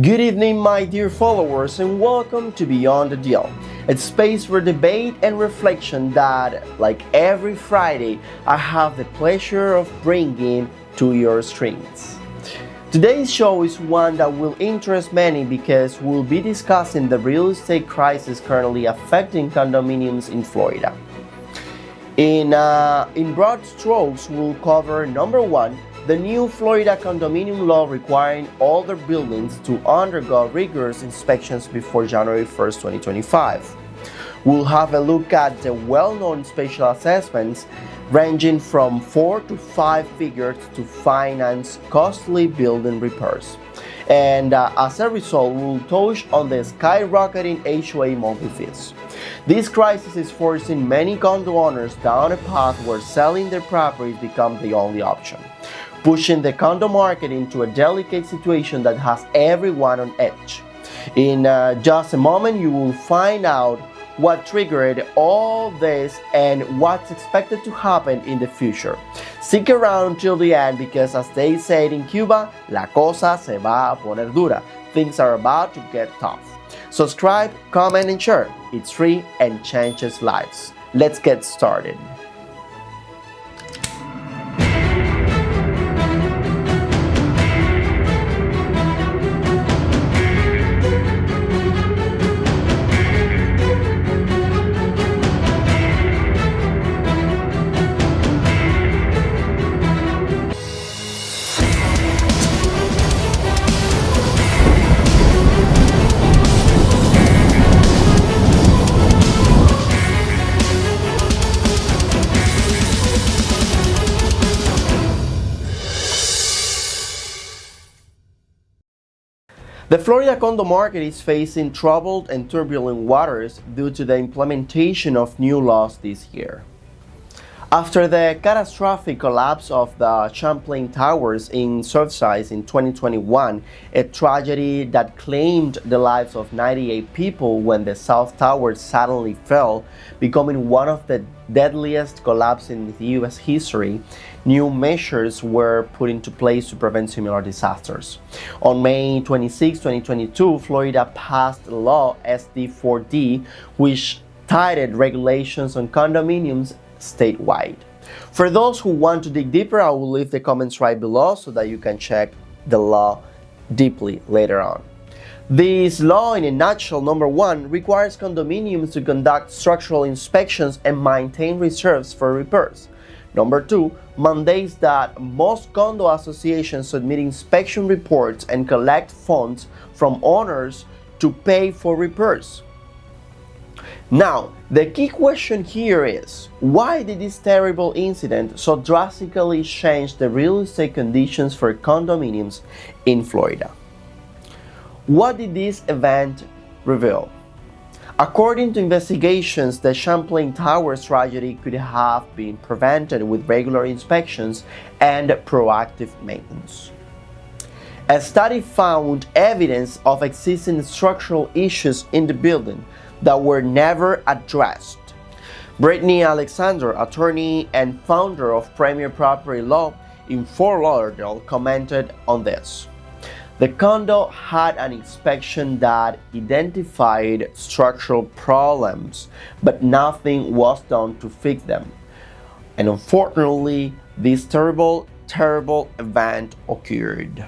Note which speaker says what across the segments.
Speaker 1: Good evening, my dear followers, and welcome to Beyond the Deal, a space for debate and reflection that, like every Friday, I have the pleasure of bringing to your screens. Today's show is one that will interest many because we'll be discussing the real estate crisis currently affecting condominiums in Florida. In broad strokes, we'll cover number one, the new Florida condominium law requiring all their buildings to undergo rigorous inspections before January 1st, 2025. We'll have a look at the well-known special assessments ranging from 4 to 5 figures to finance costly building repairs. And as a result, we'll touch on the skyrocketing HOA monthly fees. This crisis is forcing many condo owners down a path where selling their properties becomes the only option, pushing the condo market into a delicate situation that has everyone on edge. In just a moment, you will find out what triggered all this and what's expected to happen in the future. Stick around till the end because, as they say in Cuba, la cosa se va a poner dura. Things are about to get tough. Subscribe, comment, and share. It's free and changes lives. Let's get started. The Florida condo market is facing troubled and turbulent waters due to the implementation of new laws this year. After the catastrophic collapse of the Champlain Towers in Surfside in 2021, a tragedy that claimed the lives of 98 people when the South Tower suddenly fell, becoming one of the deadliest collapses in the U.S. history, new measures were put into place to prevent similar disasters. On May 26, 2022, Florida passed Law SD 4D, which tightened regulations on condominiums statewide. For those who want to dig deeper, I will leave the comments right below so that you can check the law deeply later on. This law, in a nutshell, number one, requires condominiums to conduct structural inspections and maintain reserves for repairs. Number two, mandates that most condo associations submit inspection reports and collect funds from owners to pay for repairs. Now, the key question here is, why did this terrible incident so drastically change the real estate conditions for condominiums in Florida? What did this event reveal? According to investigations, the Champlain Towers tragedy could have been prevented with regular inspections and proactive maintenance. A study found evidence of existing structural issues in the building that were never addressed. Brittany Alexander, attorney and founder of Premier Property Law in Fort Lauderdale, commented on this. The condo had an inspection that identified structural problems, but nothing was done to fix them. And unfortunately, this terrible event occurred.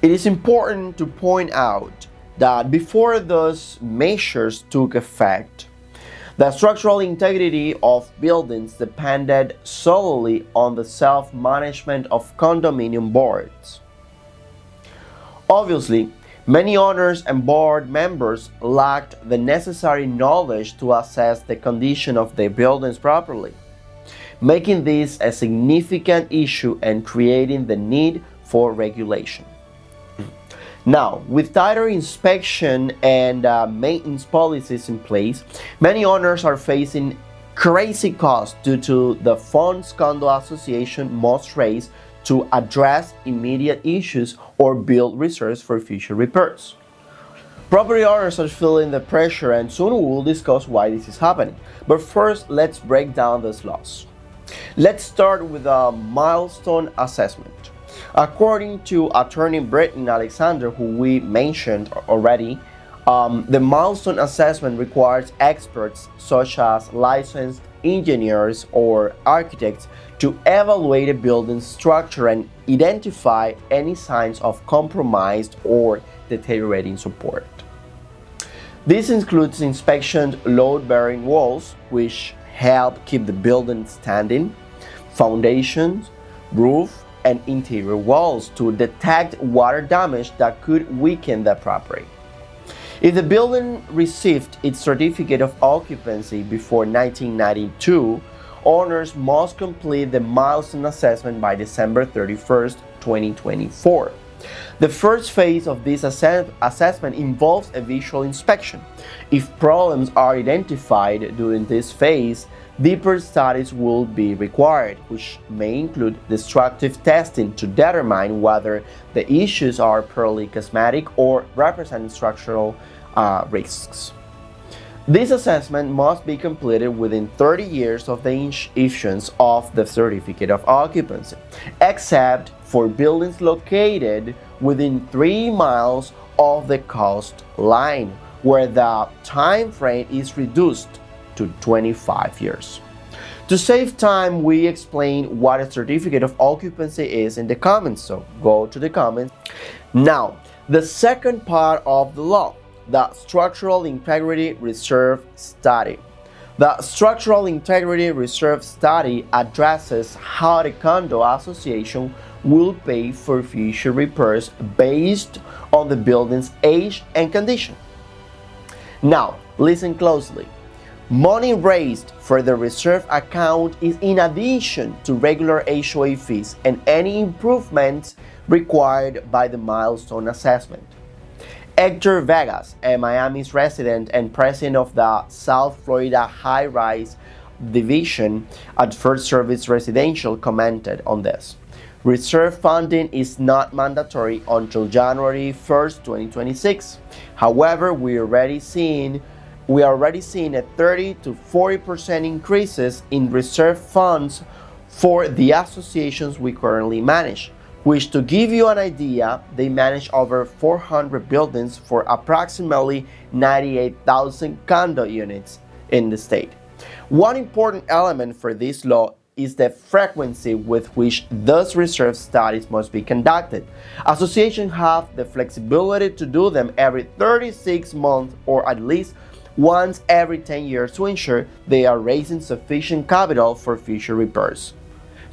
Speaker 1: It is important to point out that before those measures took effect, the structural integrity of buildings depended solely on the self-management of condominium boards. Obviously, many owners and board members lacked the necessary knowledge to assess the condition of their buildings properly, making this a significant issue and creating the need for regulation. Now, with tighter inspection and maintenance policies in place, many owners are facing crazy costs due to the funds condo association must raise to address immediate issues or build reserves for future repairs. Property owners are feeling the pressure, and soon we will discuss why this is happening. But first, let's break down these laws. Let's start with a milestone assessment. According to attorney Britton Alexander, who we mentioned already, the Milestone Assessment requires experts such as licensed engineers or architects to evaluate a building's structure and identify any signs of compromised or deteriorating support. This includes inspecting load-bearing walls, which help keep the building standing, foundations, roof, and interior walls to detect water damage that could weaken the property. If the building received its certificate of occupancy before 1992, owners must complete the milestone assessment by December 31st, 2024. The first phase of this assessment involves a visual inspection. If problems are identified during this phase, deeper studies will be required, which may include destructive testing to determine whether the issues are purely cosmetic or represent structural risks. This assessment must be completed within 30 years of the issuance of the certificate of occupancy, except for buildings located within 3 miles of the coastline, where the time frame is reduced to 25 years. To save time, we explain what a certificate of occupancy is in the comments, so go to the comments. Now, the second part of the law, the Structural Integrity Reserve Study. The Structural Integrity Reserve Study addresses how the condo association will pay for future repairs based on the building's age and condition. Now, listen closely. Money raised for the reserve account is in addition to regular HOA fees and any improvements required by the Milestone Assessment. Hector Vegas, a Miami's resident and president of the South Florida High Rise Division at First Service Residential, commented on this. Reserve funding is not mandatory until January 1st, 2026. However, we are already seeing a 30 to 40% increases in reserve funds for the associations we currently manage, which, to give you an idea, they manage over 400 buildings for approximately 98,000 condo units in the state. One important element for this law is the frequency with which those reserve studies must be conducted. Associations have the flexibility to do them every 36 months or at least once every 10 years to ensure they are raising sufficient capital for future repairs.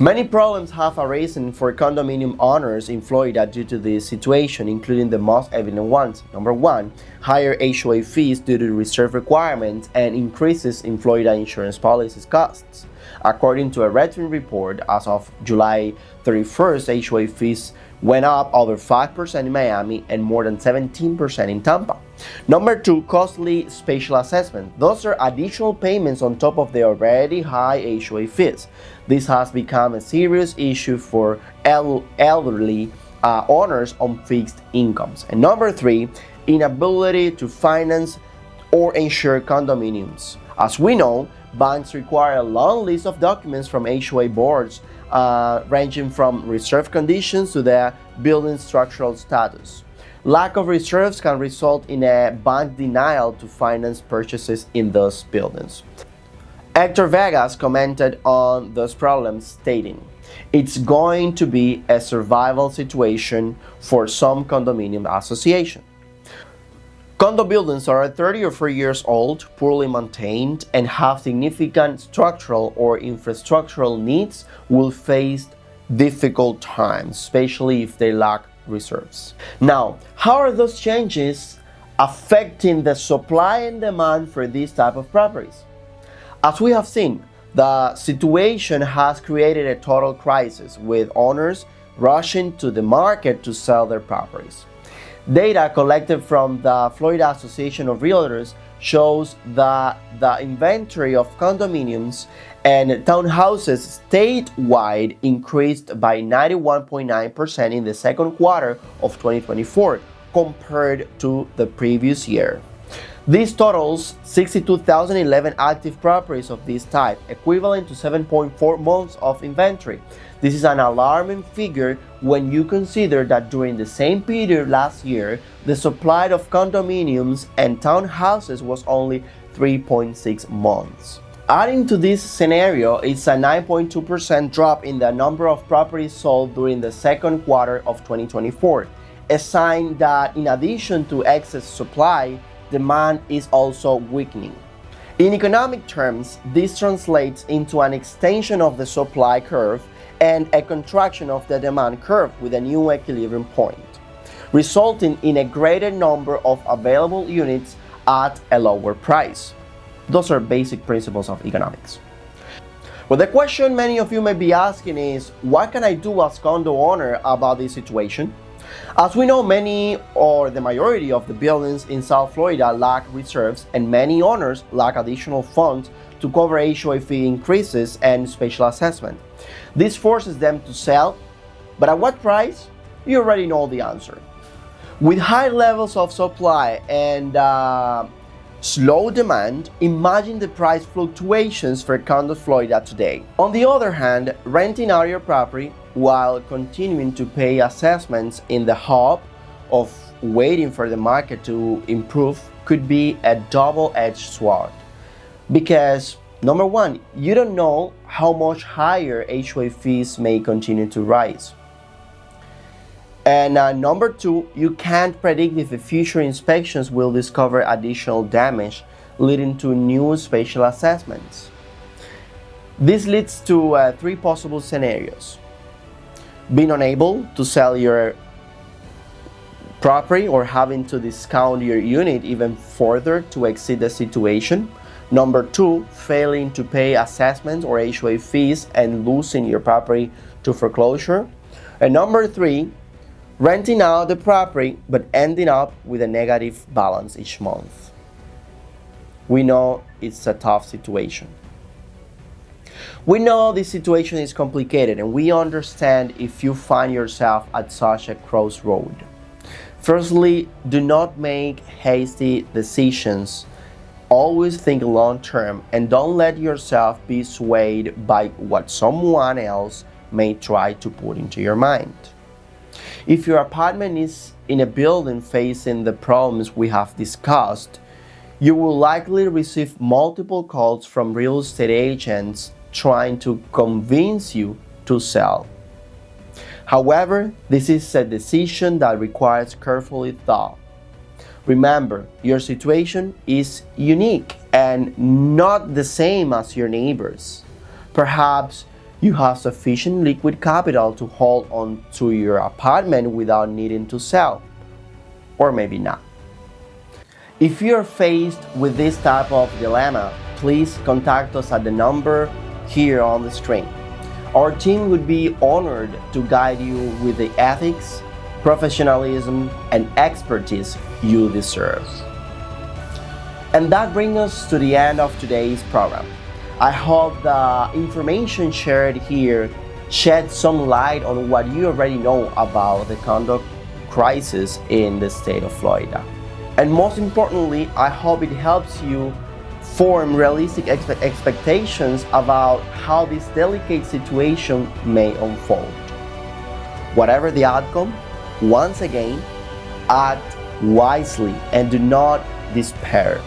Speaker 1: Many problems have arisen for condominium owners in Florida due to this situation, including the most evident ones. Number one, higher HOA fees due to reserve requirements and increases in Florida insurance policies costs. According to a Redfin report, as of July 31st, HOA fees went up over 5% in Miami and more than 17% in Tampa. Number two, costly spatial assessment. Those are additional payments on top of the already high HOA fees. This has become a serious issue for elderly owners on fixed incomes. And number three, inability to finance or insure condominiums. As we know, banks require a long list of documents from HOA boards, ranging from reserve conditions to the building structural status. Lack of reserves can result in a bank denial to finance purchases in those buildings. Hector Vegas commented on those problems, stating, "It's going to be a survival situation for some condominium associations. Condo buildings are 30 or 40 years old, poorly maintained, and have significant structural or infrastructural needs will face difficult times, especially if they lack reserves." Now, how are those changes affecting the supply and demand for these type of properties? As we have seen, the situation has created a total crisis, with owners rushing to the market to sell their properties. Data collected from the Florida Association of Realtors shows that the inventory of condominiums and townhouses statewide increased by 91.9% in the second quarter of 2024 compared to the previous year. This totals 62,011 active properties of this type, equivalent to 7.4 months of inventory. This is an alarming figure when you consider that during the same period last year, the supply of condominiums and townhouses was only 3.6 months. Adding to this scenario is a 9.2% drop in the number of properties sold during the second quarter of 2024, a sign that in addition to excess supply, demand is also weakening. In economic terms, this translates into an extension of the supply curve and a contraction of the demand curve with a new equilibrium point, resulting in a greater number of available units at a lower price. Those are basic principles of economics. Well, the question many of you may be asking is, what can I do as condo owner about this situation? As we know, many or the majority of the buildings in South Florida lack reserves, and many owners lack additional funds to cover HOA fee increases and special assessment. This forces them to sell, but at what price? You already know the answer. With high levels of supply and slow demand, imagine the price fluctuations for Condo Florida today. On the other hand, renting out your property while continuing to pay assessments in the hope of waiting for the market to improve could be a double-edged sword. Because number one, you don't know how much higher HOA fees may continue to rise. And number two, you can't predict if the future inspections will discover additional damage, leading to new special assessments. This leads to three possible scenarios: being unable to sell your property or having to discount your unit even further to exceed the situation. Number two, failing to pay assessments or HOA fees and losing your property to foreclosure. And number three, renting out the property but ending up with a negative balance each month. We know it's a tough situation. We know this situation is complicated, and we understand if you find yourself at such a crossroad. Firstly, do not make hasty decisions. Always think long term, and don't let yourself be swayed by what someone else may try to put into your mind. If your apartment is in a building facing the problems we have discussed, you will likely receive multiple calls from real estate agents trying to convince you to sell. However, this is a decision that requires carefully thought. Remember, your situation is unique and not the same as your neighbors. Perhaps you have sufficient liquid capital to hold on to your apartment without needing to sell, or maybe not. If you're faced with this type of dilemma, please contact us at the number here on the screen. Our team would be honored to guide you with the ethics, professionalism, and expertise you deserve. And that brings us to the end of today's program. I hope the information shared here sheds some light on what you already know about the condo crisis in the state of Florida. And most importantly, I hope it helps you form realistic expectations about how this delicate situation may unfold. Whatever the outcome, once again, act wisely and do not despair.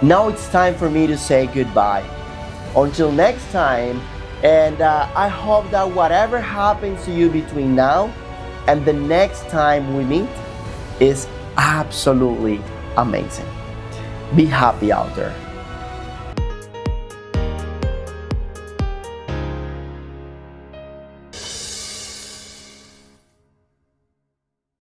Speaker 1: Now it's time for me to say goodbye. Until next time, and I hope that whatever happens to you between now and the next time we meet is absolutely amazing. Be happy out there.